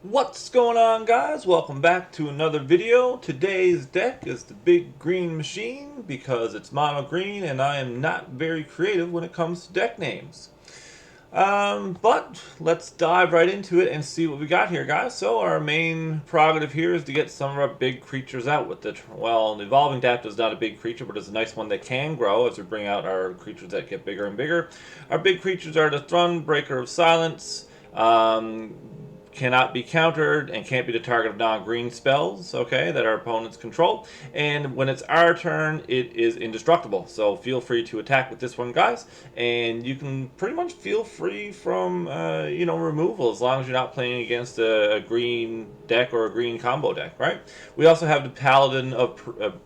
What's going on, guys? Welcome back to another video. Today's deck is the Big Green Machine because it's mono green and I am not very creative when it comes to deck names. But let's dive right into it and see what we got here, guys. So our main prerogative here is to get some of our big creatures out with the, well, the Evolving Dapt is not a big creature, but it's a nice one that can grow as we bring out our creatures that get bigger and bigger. Our big creatures are the Thrun, Breaker of Silence, cannot be countered and can't be the target of non-green spells, okay, that our opponents control. And when it's our turn, it is indestructible. So feel free to attack with this one, guys. And you can pretty much feel free from, removal as long as you're not playing against a green deck or a green combo deck, right? We also have the Paladin of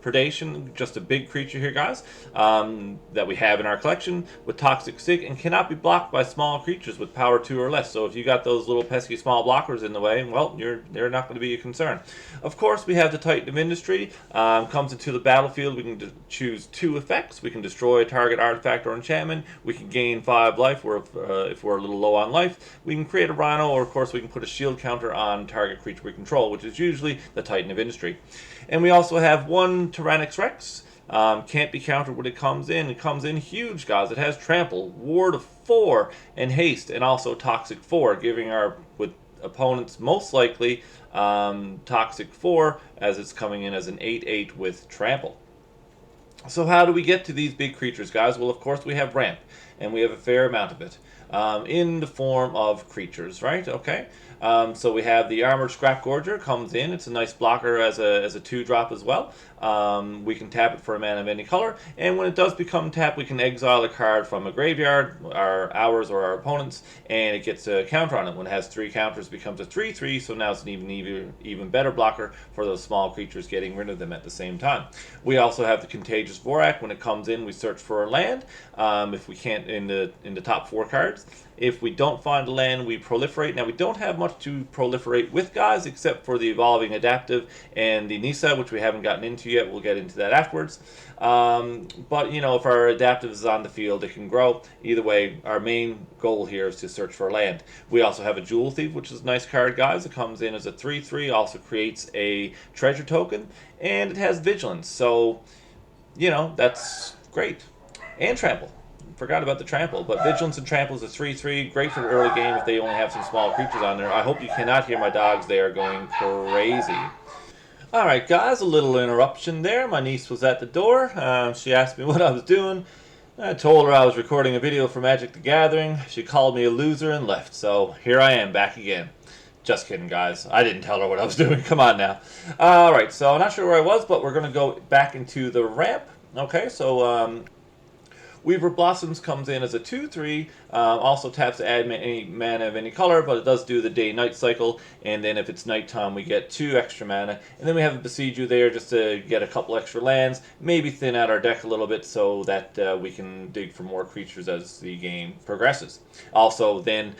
Predation, just a big creature here, guys, that we have in our collection with Toxic Sig and cannot be blocked by small creatures with power 2 or less. So if you got those little pesky small blockers in the way, well, they're not going to be a concern. Of course, we have the Titan of Industry. Comes into the battlefield, we can choose 2 effects. We can destroy a target artifact or enchantment. We can gain 5 life, or if we're a little low on life, we can create a Rhino, or of course we can put a shield counter on target creature we control, which is usually the Titan of Industry. And we also have 1 Tyrannix Rex. Can't be countered when it comes in. It comes in huge, guys. It has Trample, Ward of 4, and Haste, and also Toxic 4, giving our opponents most likely Toxic 4, as it's coming in as an 8/8 with Trample. So how do we get to these big creatures, guys? Well, of course, we have ramp, and we have a fair amount of it in the form of creatures, right? Okay. So we have the Armored Scrap Gorger comes in. It's a nice blocker as a 2-drop as well. We can tap it for a mana of any color, and when it does become tapped, we can exile a card from a graveyard, ours or our opponent's, and it gets a counter on it. When it has 3 counters, it becomes a 3/3. So now it's an even better blocker for those small creatures, getting rid of them at the same time. We also have the Contagious Vorak. When it comes in, we search for a land. If we can't in the top 4 cards. If we don't find a land, we proliferate. Now, we don't have much to proliferate with, guys, except for the Evolving Adaptive and the Nissa, which we haven't gotten into yet. We'll get into that afterwards. But, if our Adaptive is on the field, it can grow. Either way, our main goal here is to search for land. We also have a Jewel Thief, which is a nice card, guys. It comes in as a 3/3, also creates a treasure token, and it has Vigilance. So, that's great. And Trample. Forgot about the Trample, but Vigilance and Trample is a 3/3. Great for the early game if they only have some small creatures on there. I hope you cannot hear my dogs. They are going crazy. Alright, guys, a little interruption there. My niece was at the door. She asked me what I was doing. I told her I was recording a video for Magic the Gathering. She called me a loser and left. So here I am, back again. Just kidding, guys. I didn't tell her what I was doing. Come on now. Alright, so I'm not sure where I was, but we're going to go back into the ramp. Okay, so Weaver Blossoms comes in as a 2/3, also taps to add any mana of any color, but it does do the day-night cycle, and then if it's nighttime, we get 2 extra mana. And then we have a Besiege You there just to get a couple extra lands, maybe thin out our deck a little bit so that we can dig for more creatures as the game progresses. Also, then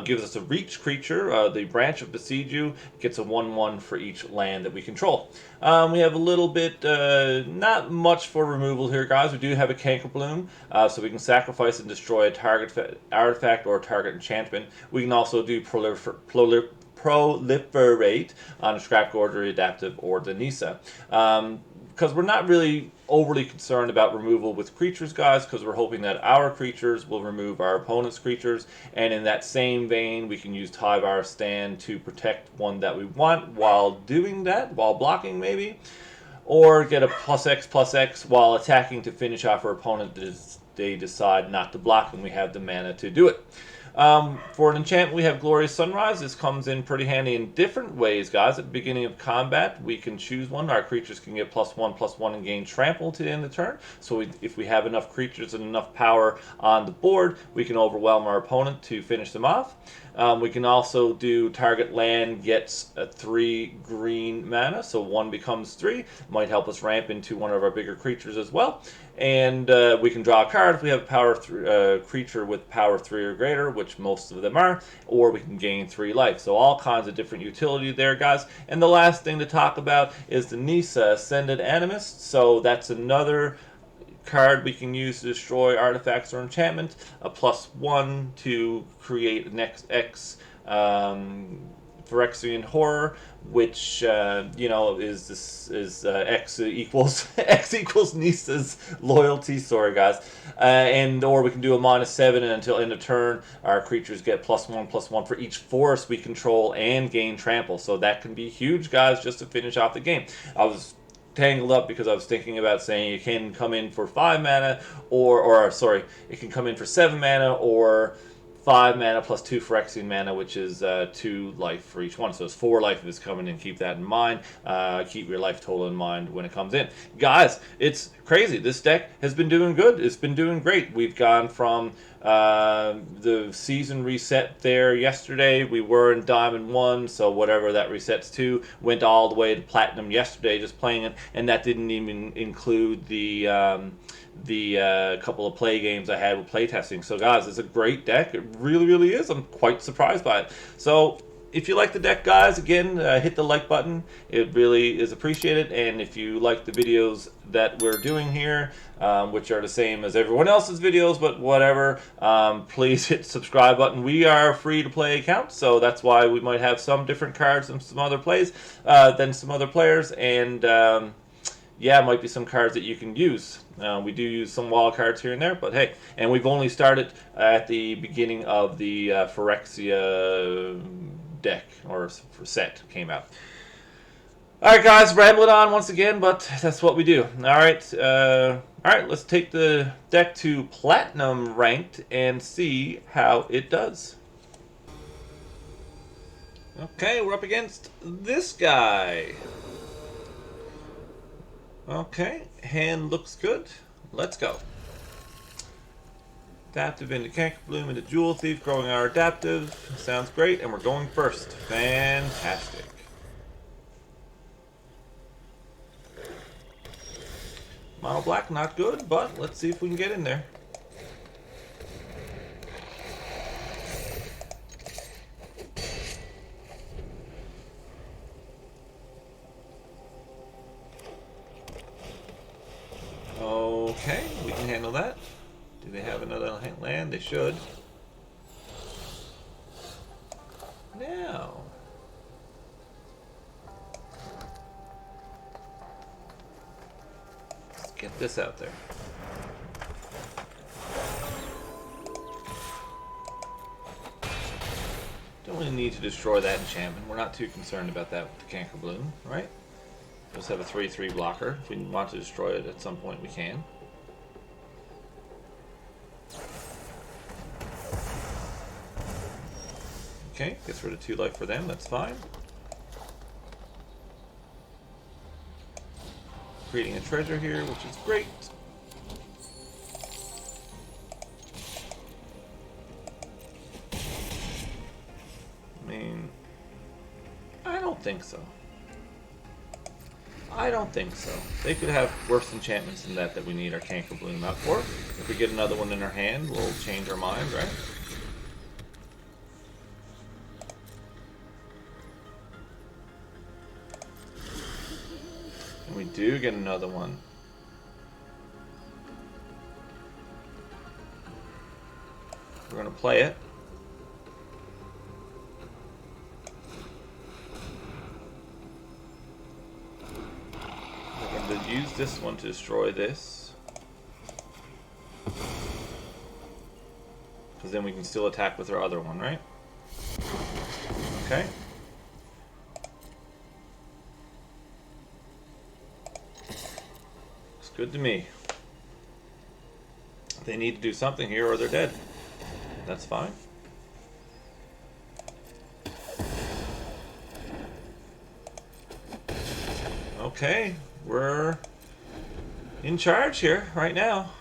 gives us a reach creature. The Branch of Besiege You gets a 1/1 for each land that we control. We have a little bit, not much for removal here, guys. We do have a Cankerbloom. So we can sacrifice and destroy a target artifact or target enchantment. We can also do proliferate on a Scrap Gorger, Adaptive, or the Nissa. Because we're not really overly concerned about removal with creatures, guys, because we're hoping that our creatures will remove our opponent's creatures. And in that same vein, we can use Tyvar Stand to protect one that we want while doing that, while blocking maybe. Or get a +X/+X while attacking to finish off our opponent if they decide not to block and we have the mana to do it. For an enchantment, we have Glorious Sunrise. This comes in pretty handy in different ways, guys. At the beginning of combat, we can choose one. Our creatures can get +1/+1 and gain Trample to the end of the turn. So if we have enough creatures and enough power on the board, we can overwhelm our opponent to finish them off. We can also do target land gets a 3 green mana, so 1 becomes 3. Might help us ramp into one of our bigger creatures as well. And we can draw a card if we have a creature with power 3 or greater, which most of them are, or we can gain 3 life. So all kinds of different utility there, guys. And the last thing to talk about is the Nissa, Ascended Animist. So that's another card we can use to destroy artifacts or enchantment, a +1 to create the next X Phyrexian Horror, which you know is X equals X equals Nisa's loyalty. Sorry guys, and or we can do a -7, and until end of turn, our creatures get +1/+1 for each forest we control and gain trample. So that can be huge, guys, just to finish off the game. I was tangled up because I was thinking about saying it can come in for 5 mana, or sorry, it can come in for 7 mana or 5 mana plus 2 Phyrexian mana, which is 2 life for each one. So it's 4 life if it's coming in. Keep that in mind. Keep your life total in mind when it comes in. Guys, it's crazy. This deck has been doing good. It's been doing great. We've gone from the season reset there yesterday. We were in Diamond 1, so whatever that resets to, went all the way to Platinum yesterday just playing it, and that didn't even include the couple of play games I had with playtesting. So guys, it's a great deck. It really, really is. I'm quite surprised by it. So if you like the deck, guys, again, hit the like button. It really is appreciated. And if you like the videos that we're doing here, which are the same as everyone else's videos, but whatever, please hit the subscribe button. We are a free-to-play account, so that's why we might have some different cards than some other plays, than some other players. And yeah, it might be some cards that you can use. We do use some wild cards here and there, but hey, and we've only started at the beginning of the Phyrexia deck, or set came out. Alright guys, rambling on once again, but that's what we do. Alright, let's take the deck to Platinum ranked and see how it does. Okay, we're up against this guy. Okay, hand looks good. Let's go. Adaptive into Canker Bloom into Jewel Thief, growing our adaptive. Sounds great, and we're going first. Fantastic. Mono black, not good, but let's see if we can get in there. Okay, we can handle that. Do they have another land? They should. Now. Let's get this out there. Don't really need to destroy that enchantment. We're not too concerned about that with the Canker Bloom, right? Just have a 3/3 blocker. If we want to destroy it at some point, we can. Okay, gets rid of 2 life for them, that's fine. Creating a treasure here, which is great. I mean, I don't think so. I don't think so. They could have worse enchantments than that we need our Canker Bloom out for. If we get another one in our hand, we'll change our mind, right? And we do get another one. We're going to play it. We're going to use this one to destroy this. Because then we can still attack with our other one, right? Okay. Good to me. They need to do something here or they're dead. That's fine. Okay, we're in charge here right now.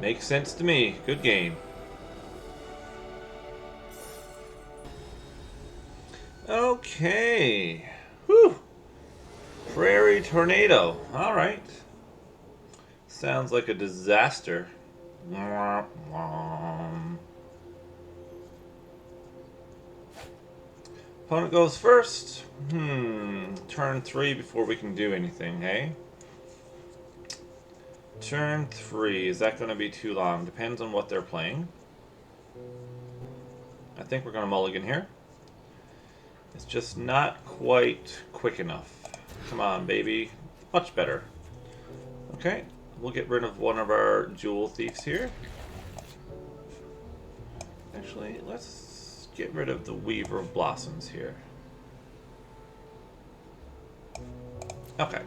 Makes sense to me. Good game. Okay. Whew. Prairie Tornado. Alright. Sounds like a disaster. Opponent goes first. Turn 3 before we can do anything, hey? Turn 3. Is that going to be too long? Depends on what they're playing. I think we're going to mulligan here. It's just not quite quick enough. Come on, baby. Much better. Okay, we'll get rid of one of our jewel thieves here. Actually, let's get rid of the Weaver of Blossoms here. Okay.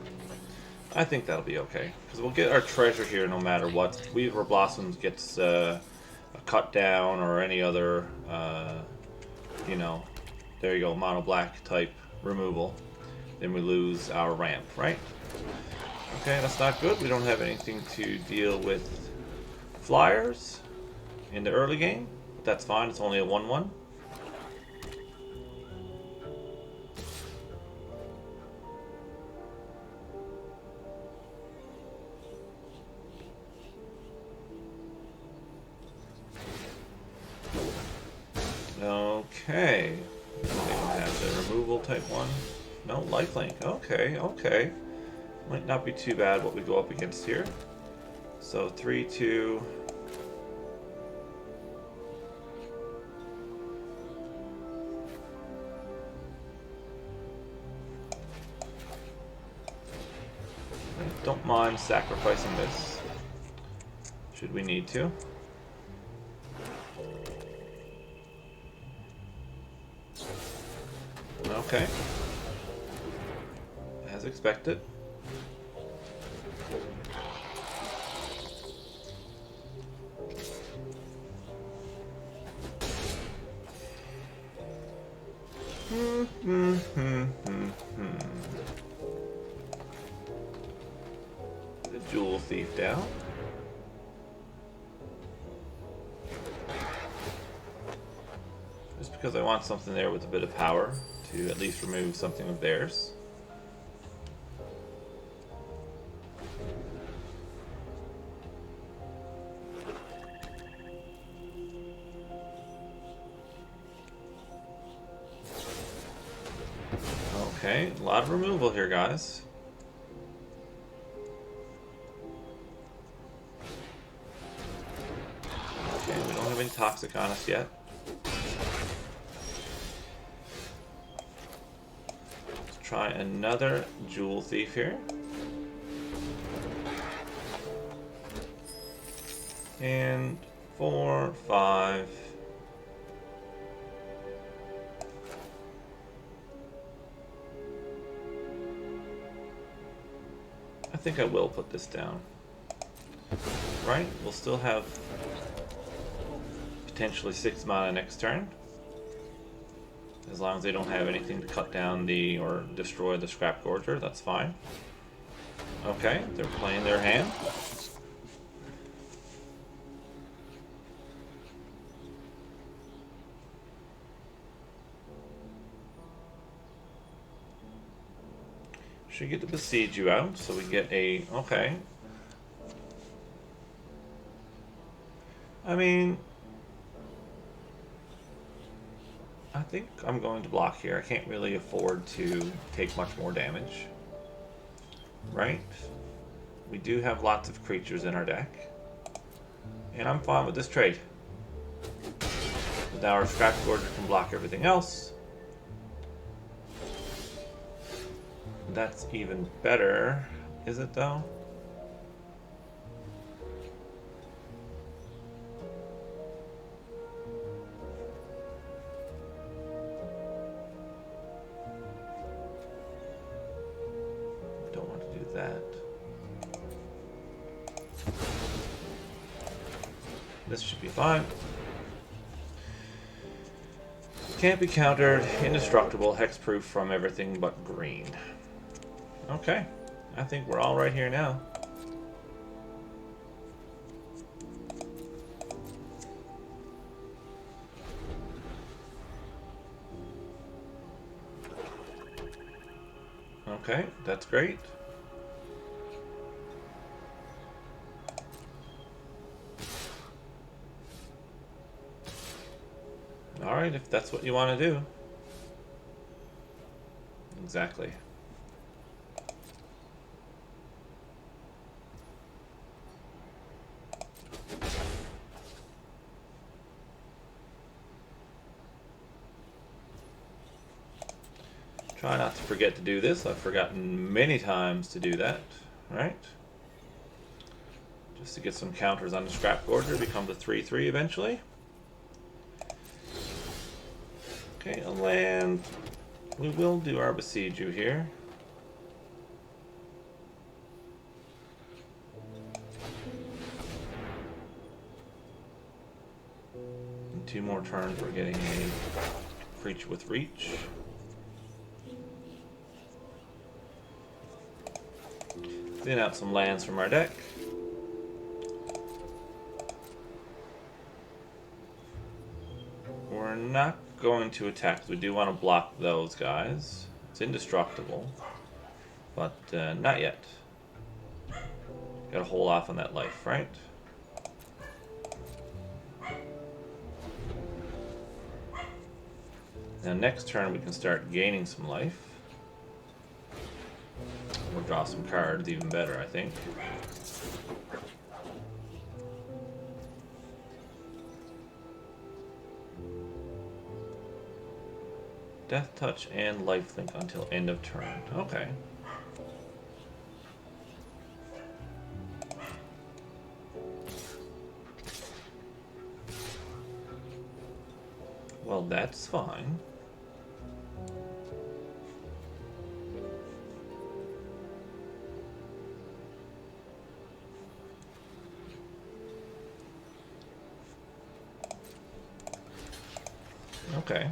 I think that'll be okay. Because we'll get our treasure here no matter what. Weaver of Blossoms gets a cut down or any other, you know, there you go, mono black type removal. Then we lose our ramp, right? Okay, that's not good. We don't have anything to deal with flyers in the early game. But that's fine. It's only a 1-1. Okay. They don't have the removal type one. No, lifelink. Okay, okay. Might not be too bad what we go up against here. So 3-2. I don't mind sacrificing this, should we need to. Okay. As expected. The jewel thief down. Just because I want something there with a bit of power to at least remove something of theirs. Okay, a lot of removal here, guys. Okay, we don't have any toxic on us yet. Let's try another jewel thief here. And 4, 5. I think I will put this down. Right? We'll still have potentially 6 mana next turn. As long as they don't have anything to cut down the or destroy the Scrap Gorger, that's fine. Okay, they're playing their hand. Should get to besiege you out, so we get a... okay. I mean... I think I'm going to block here. I can't really afford to take much more damage. Right? We do have lots of creatures in our deck. And I'm fine with this trade. Now our Scrap Gorger can block everything else. That's even better, is it though? Don't want to do that. This should be fine. Can't be countered, indestructible, hexproof from everything but green. Okay, I think we're all right here now. Okay, that's great. Alright, if that's what you want to do. Exactly. Try not to forget to do this. I've forgotten many times to do that, right? Just to get some counters on the Scrap Gorger, becomes a 3-3 eventually. Okay, a land. We will do our Besiege You here. In 2 more turns, we're getting a Creature with Reach. Thin out some lands from our deck. We're not going to attack. We do want to block those guys. It's indestructible, but not yet. Gotta hold off on that life, right? Now next turn we can start gaining some life. We'll draw some cards, even better, I think. Death Touch and Lifelink until end of turn. Okay. Well, that's fine. Okay.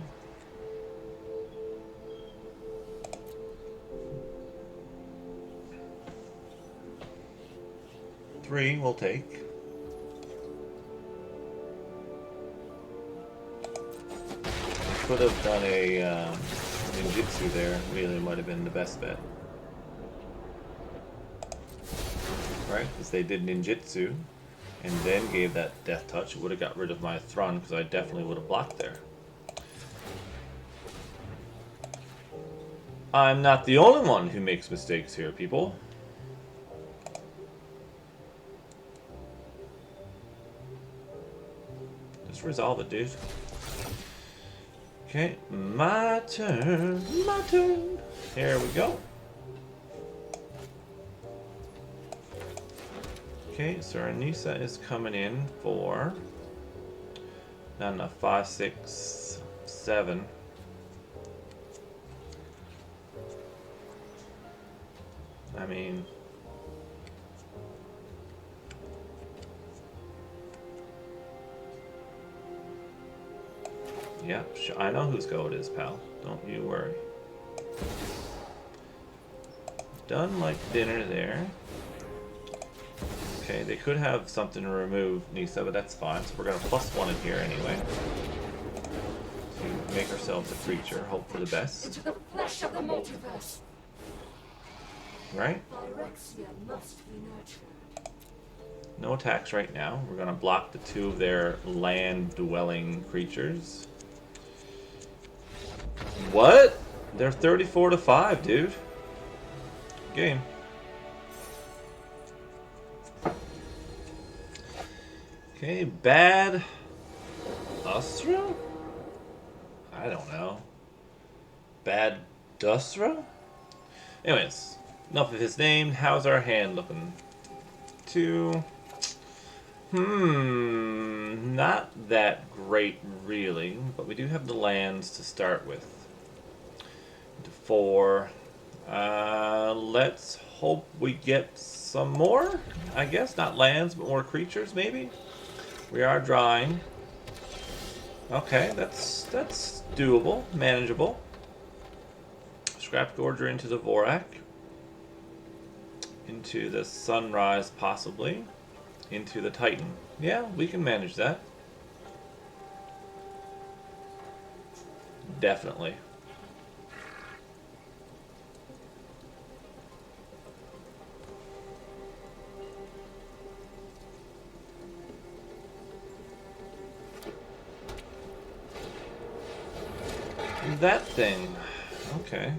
Three we'll take. Could have done a ninjutsu there. Really might have been the best bet. Right? Because they did ninjutsu and then gave that death touch. It would have got rid of my Thrun because I definitely would have blocked there. I'm not the only one who makes mistakes here, people. Just resolve it, dude. Okay, my turn. My turn. Here we go. Okay, so our Nisa is coming in for not enough. 5, 6, 7. I mean, yeah, I know whose go it is, pal. Don't you worry. Done like dinner there. Okay, they could have something to remove Nisa, but that's fine. So we're going to +1 in here anyway. To make ourselves a creature, hope for the best. Into the flesh of the multiverse. Right? Phyrexia must be nurtured. No attacks right now. We're going to block the 2 of their land-dwelling creatures. What? They're 34-5, dude. Game. Okay, bad Ustra? I don't know. Bad Dustra? Anyways, enough of his name. How's our hand looking? 2. Not that great, really. But we do have the lands to start with. 4. Let's hope we get some more, I guess. Not lands, but more creatures, maybe? We are drawing. Okay, that's doable, manageable. Scrap Gorger into the Vorak. Into the Sunrise, possibly. Into the Titan. Yeah, we can manage that. Definitely. That thing. Okay.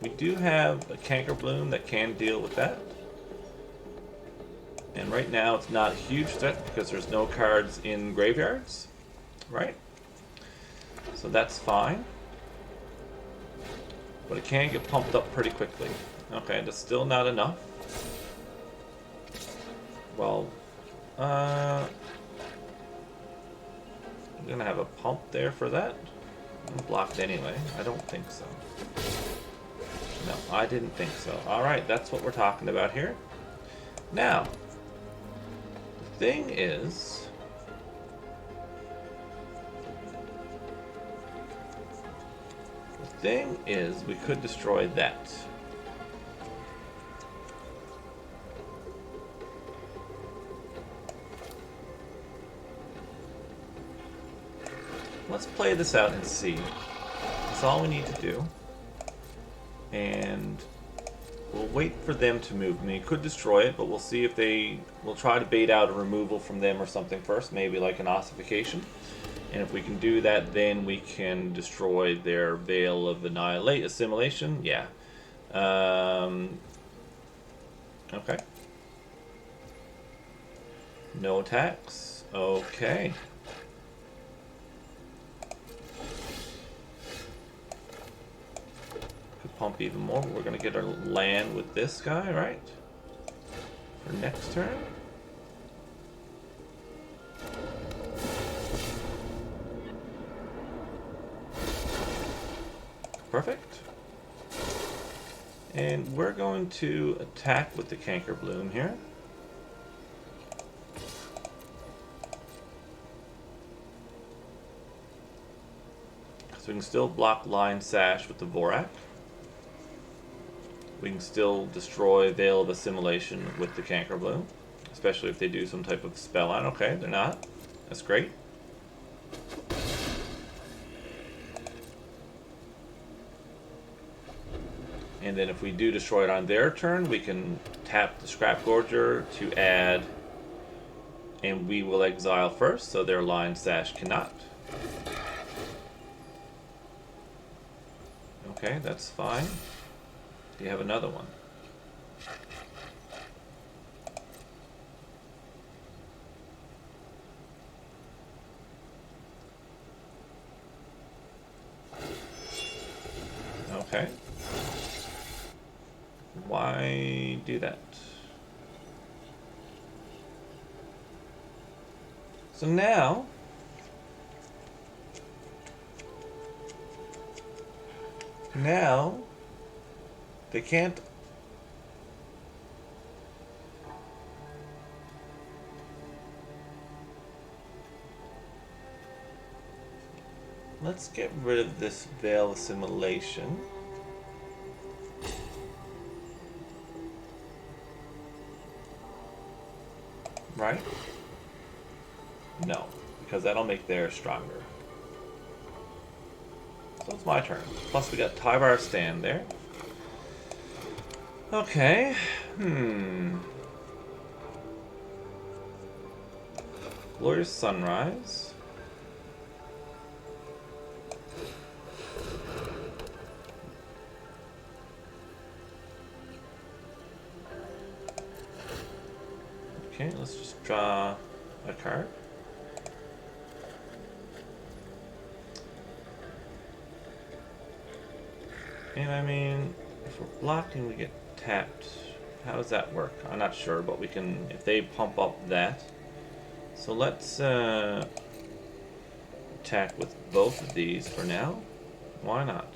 We do have a Canker Bloom that can deal with that. And right now it's not a huge threat because there's no cards in graveyards. Right? So that's fine. But it can get pumped up pretty quickly. Okay, that's still not enough. Well, I'm gonna have a pump there for that. I'm blocked anyway. I don't think so. No, I didn't think so. Alright, that's what we're talking about here. Now, the thing is... we could destroy that. Let's play this out and see. That's all we need to do. And we'll wait for them to move. I mean, it could destroy it, but we'll see if they... We'll try to bait out a removal from them or something first, maybe like an ossification. And if we can do that, then we can destroy their Veil of Assimilation. Yeah. Okay. No attacks. Okay. Could pump even more, but we're going to get our land with this guy, right? For next turn. Perfect. And we're going to attack with the Canker Bloom here. So we can still block Line Sash with the Vorak. We can still destroy Veil of Assimilation with the Canker Bloom. Especially if they do some type of spell on. Okay, they're not. That's great. And then if we do destroy it on their turn, we can tap the Scrap Gorger to add, and we will exile first, so their Line Sash cannot. Okay, that's fine. Do you have another one? Okay. Why do that? So now they can't let's get rid of this Veil Assimilation. Right? No, because that'll make theirs stronger. So it's my turn. Plus we got Tyvar Stand there. Okay. Glorious Sunrise. Okay, let's just draw a card. And I mean, if we're blocking, we get tapped. How does that work? I'm not sure, but we can, if they pump up that. So let's attack with both of these for now. Why not?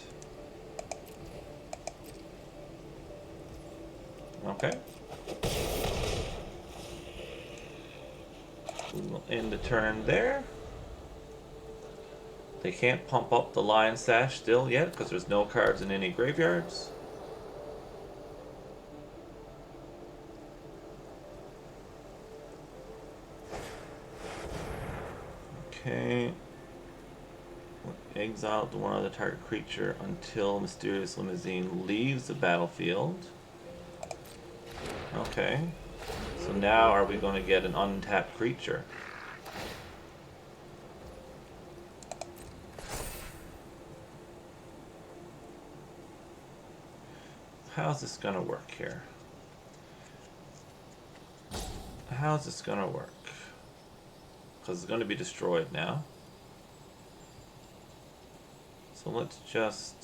Okay. We will end the turn there. They can't pump up the Lion Sash still yet because there's no cards in any graveyards. Okay. Exile to one other target creature until Mysterious Limousine leaves the battlefield. Okay. So now are we going to get an untapped creature? How's this going to work here? How's this going to work? Because it's going to be destroyed now. So let's just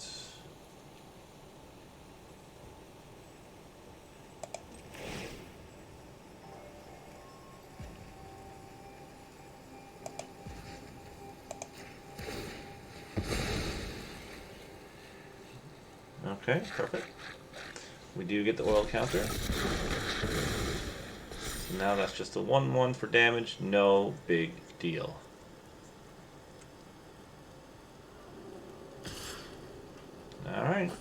Okay, perfect. We do get the oil counter. So now that's just a 1-1 for damage. No big deal. Alright.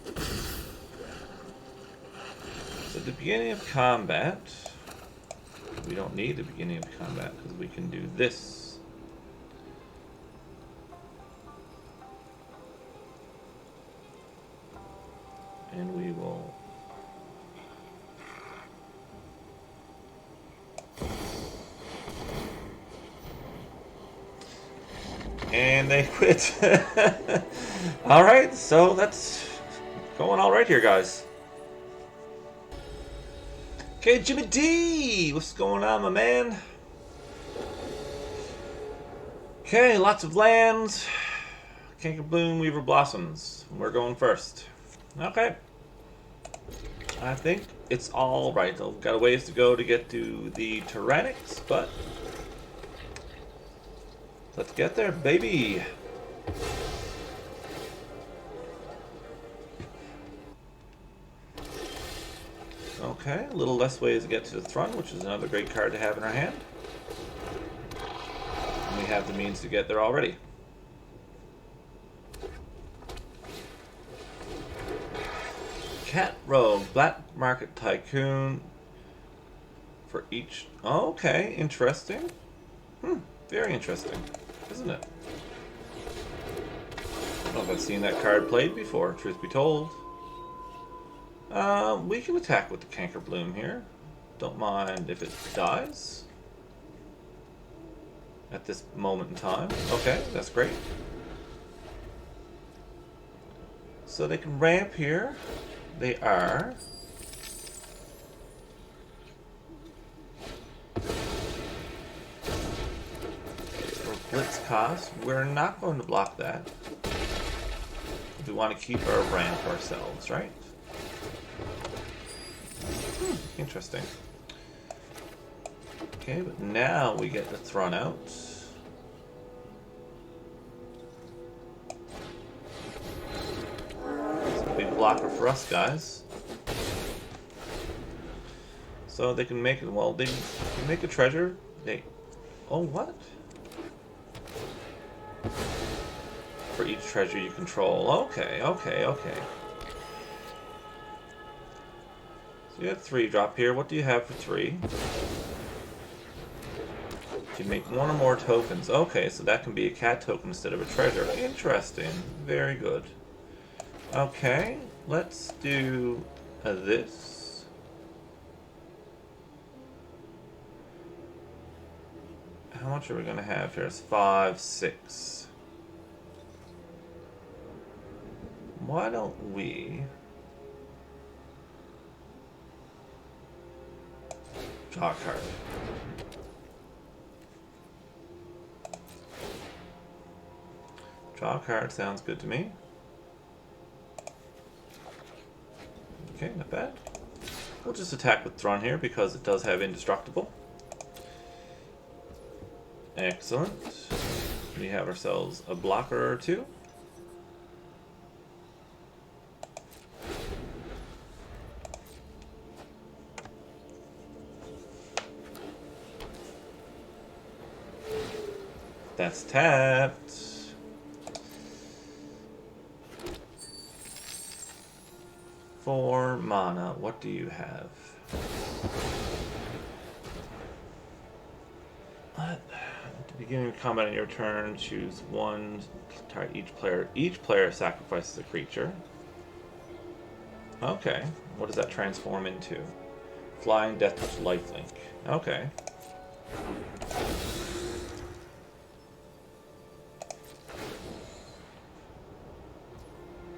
So at the beginning of combat, we don't need the beginning of combat because we can do this. And we will... And they quit. Alright, so that's going alright here, guys. Okay, Jimmy D! What's going on, my man? Okay, lots of lands. Canker Bloom, Weaver Blossoms. We're going first. Okay. I think it's alright. I've got a ways to go to get to the Tyrannics, but let's get there, baby. Okay, a little less ways to get to the throne, which is another great card to have in our hand. And we have the means to get there already. Cat Rogue, Black Market Tycoon for each... Oh, okay, interesting. Very interesting, isn't it? I don't know if I've seen that card played before, truth be told. We can attack with the Canker Bloom here. Don't mind if it dies. At this moment in time. Okay, that's great. So they can ramp here. They are. For Blitz cost, we're not going to block that. We want to keep our ramp ourselves, right? Interesting. Okay, but now we get the Thrun out. It's a big blocker for us, guys. So they can make it, well, they can make a treasure. They, oh, what? For each treasure you control. Okay, okay, okay. So you have 3 drop here. What do you have for 3? You make 1 or more tokens. Okay, so that can be a cat token instead of a treasure. Interesting. Very good. Okay, let's do this. How much are we going to have here? It's 5, 6. Why don't we... draw a card. Draw a card sounds good to me. Okay, not bad. We'll just attack with Thrun here because it does have indestructible. Excellent. We have ourselves a blocker or 2. That's tapped. For mana, what do you have? At the beginning of combat on your turn, choose 1. Target each player. Each player sacrifices a creature. Okay. What does that transform into? Flying, Death Touch, Lifelink. Okay.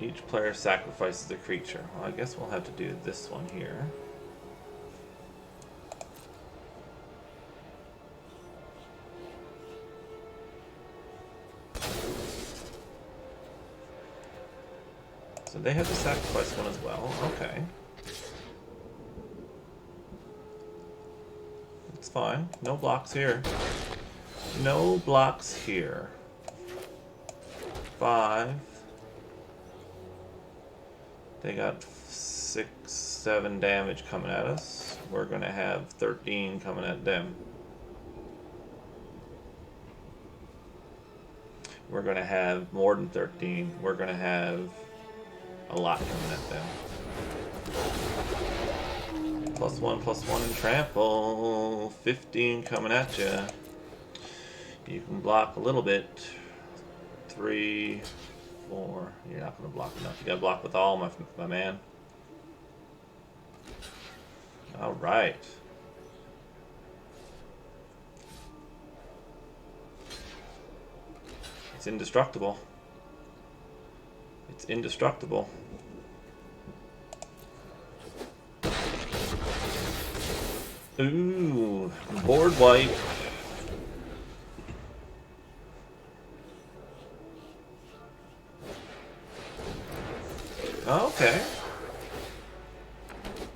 Each player sacrifices a creature. Well, I guess we'll have to do this one here. So they have to sacrifice one as well. Okay. It's fine. No blocks here. No blocks here. 5. They got 6, 7 damage coming at us. We're gonna have 13 coming at them. We're gonna have more than 13. We're gonna have a lot coming at them. +1/+1 and trample. 15 coming at you. You can block a little bit. 3, 4. You're not gonna block enough. You gotta block with all, my man. All right. It's indestructible. It's indestructible. Ooh, board wipe. Okay.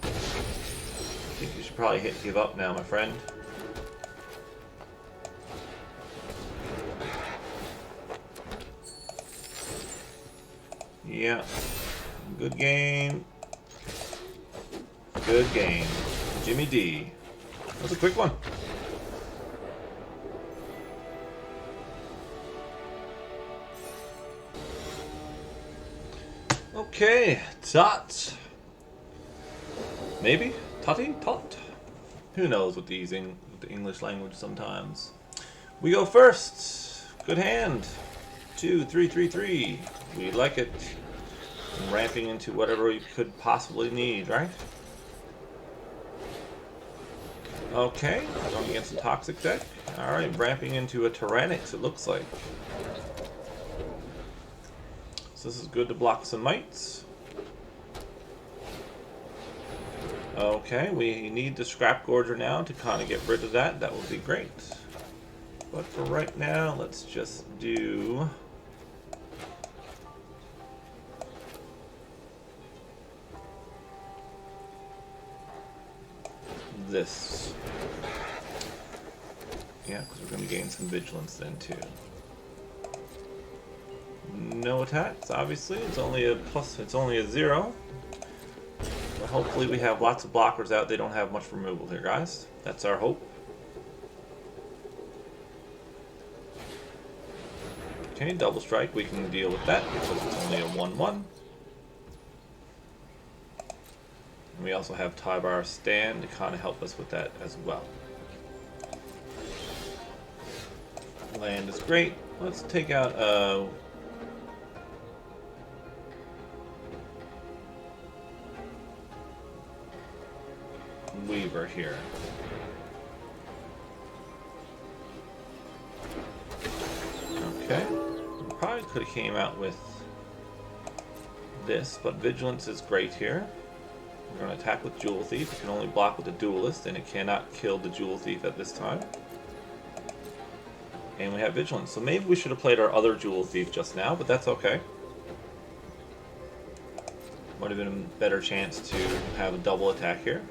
I think you should probably hit give up now, my friend. Yeah. Good game. Good game. Jimmy D. That was a quick one. Okay, Tot. Maybe? Totty? Tot? Who knows with the English language sometimes. We go first. Good hand. 2, 3, 3, 3. We like it. And ramping into whatever we could possibly need, right? Okay, going against a toxic deck. Alright, ramping into a Tyrannix, it looks like. So this is good to block some mites. Okay, we need the Scrap Gorger now to kind of get rid of that. That would be great. But for right now, let's just do... this. Yeah, because we're going to gain some vigilance then too. No attacks, obviously. It's only a plus. It's only a 0. But hopefully we have lots of blockers out. They don't have much removal here, guys. That's our hope. Okay, double strike. We can deal with that because it's only a 1/1. And we also have Tybar Stand to kind of help us with that as well. Land is great. Let's take out Weaver here. Okay. We probably could have came out with this, but Vigilance is great here. We're going to attack with Jewel Thief. It can only block with the Duelist, and it cannot kill the Jewel Thief at this time. And we have Vigilance. So maybe we should have played our other Jewel Thief just now, but that's okay. Might have been a better chance to have a double attack here.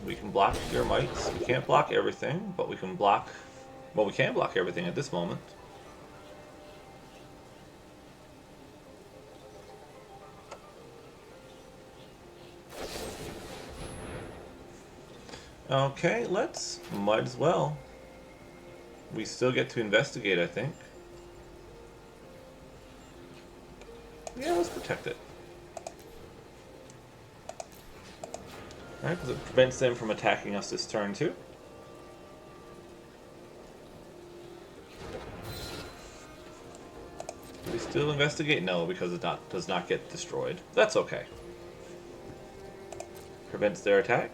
We can block your mites. We can't block everything, but we can block... Well, we can block everything at this moment. Okay, let's... Might as well. We still get to investigate, I think. Yeah, let's protect it. Alright, because it prevents them from attacking us this turn too. Do we still investigate? No, because it does not get destroyed. That's okay. Prevents their attack.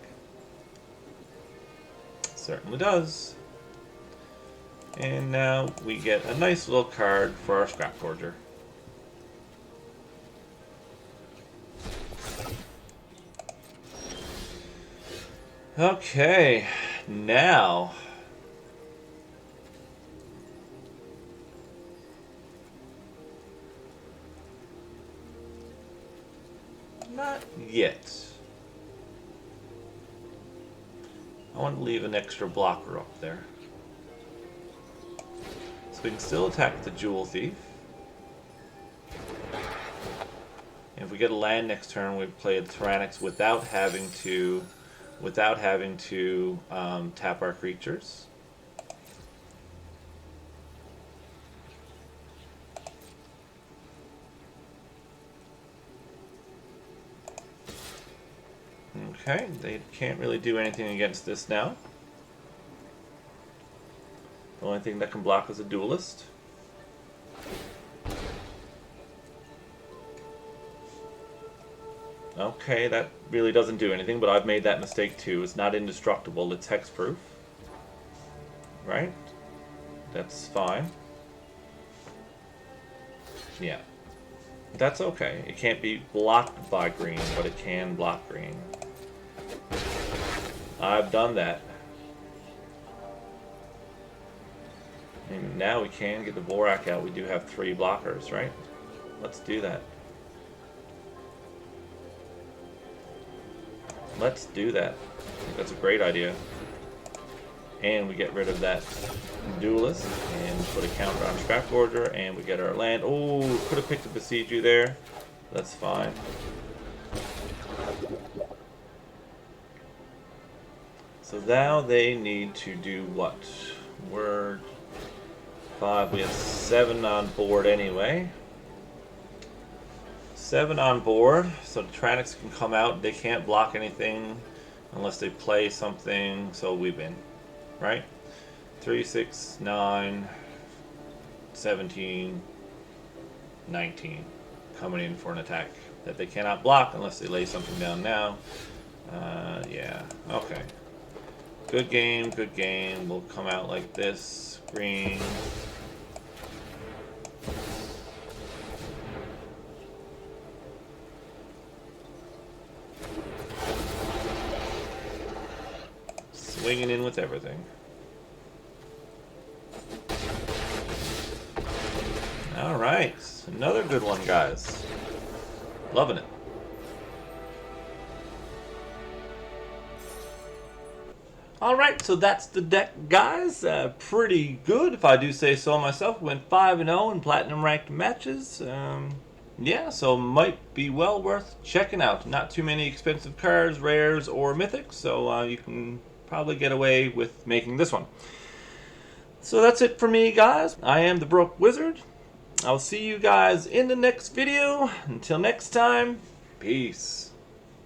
Certainly does. And now we get a nice little card for our Scrap Forger. Okay, now not yet. I want to leave an extra blocker up there. So we can still attack the Jewel Thief. And if we get a land next turn, we play a Tyrannix without having to tap our creatures. Okay, they can't really do anything against this now. The only thing that can block is a duelist. Okay, that really doesn't do anything, but I've made that mistake too. It's not indestructible, it's hexproof. Right? That's fine. Yeah. That's okay. It can't be blocked by green, but it can block green. I've done that. And now we can get the Vorak out. We do have 3 blockers, right? Let's do that. Let's do that. I think that's a great idea. And we get rid of that duelist and put a counter on Scrapforger, and we get our land. Oh, could have picked a Besiege You there. That's fine. So now they need to do what? We're 5. We have 7 on board anyway. 7 on board, so the Tyrannix can come out. They can't block anything unless they play something, so we win. Right? 3, 6, 9, 17, 19. Coming in for an attack that they cannot block unless they lay something down now. Yeah, okay. Good game, good game. We'll come out like this. Green. Swinging in with everything. Alright, another good one, guys. Loving it. Alright, so that's the deck, guys. Pretty good, if I do say so myself. Went 5-0 in platinum ranked matches. Yeah, so might be well worth checking out. Not too many expensive cards, rares, or mythics, so you can probably get away with making this one. So that's it for me, guys. I am the Broke Wizard. I'll see you guys in the next video. Until next time, peace.